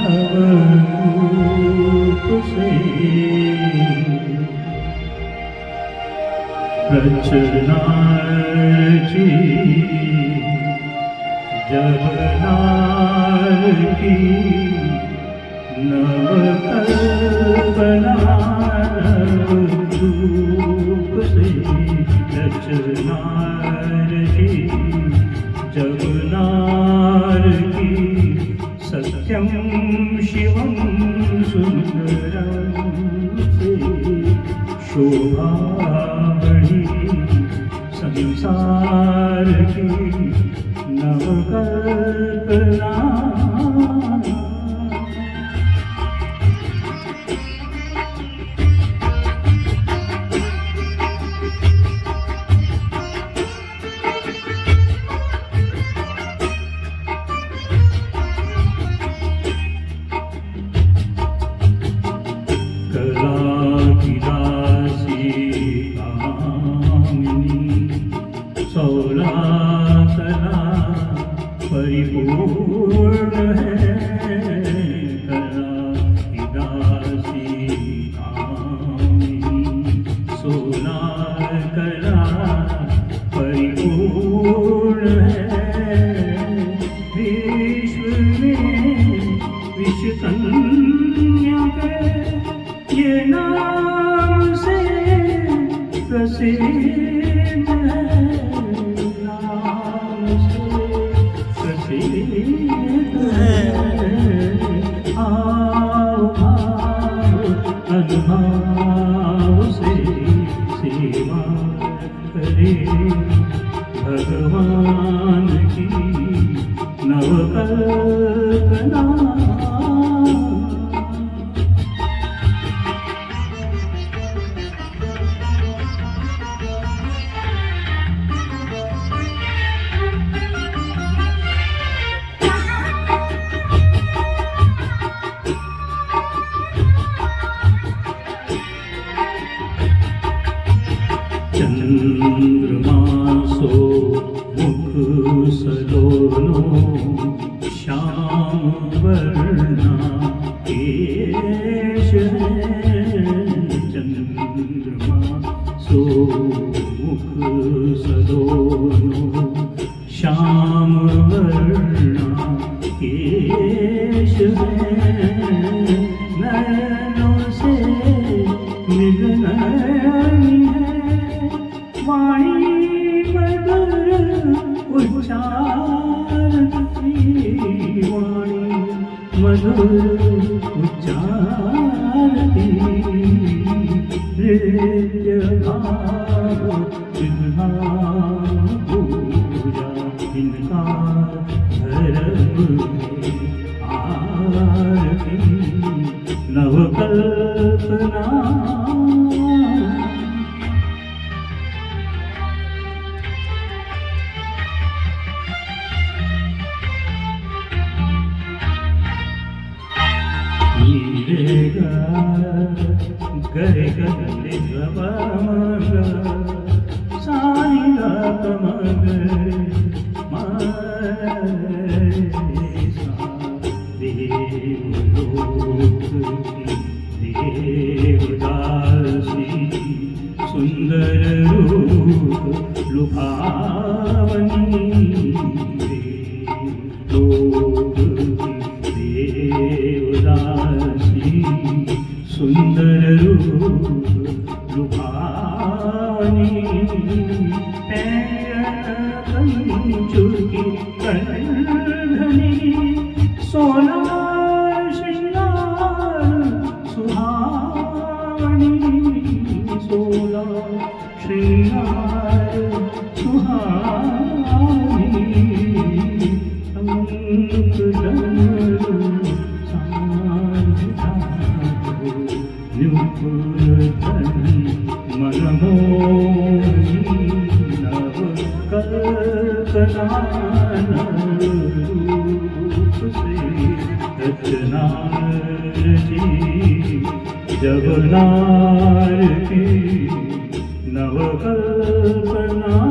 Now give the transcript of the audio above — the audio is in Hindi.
नवरूप से रचना की जगनार की नवकल्पना रूप से रचनार की जगनार की सत्यम शिवम सुंदरम से शोभा बढ़ी संसार की नवकल्पना परिपूर्ण है कला दासी कामिनी सोना कला परिपूर्ण है विश्व में विश्व कन्या के ये नाम से प्रसिद्ध है अनुभाव से सेवा करे भगवान की नवकल्पना चंद्रमासो मुख सलोनो श्याम वर्णा केश है चंद्रमासो मुख सलोनो श्याम वर्णा केश है नयनों से मिलनयनी है वाणी मधुर उच्चारती वाणी मधुर उच्चारती नृत्य भाव इनका पूजा इनका धर्म आरती नवकल्पना गरे गरे गमग साई गमग देवलोक की देवदासी सुंदर रूप लुभावनी देवलोक की देवदासी सुंदर रूप लुभावनी पंचुकी कंधनी सोना श्रृंगार सुहावनी सोना श्रृंगार सुहावनी मनमोही नवकल्पना रूप से रचना की जगनार की नवकल्पना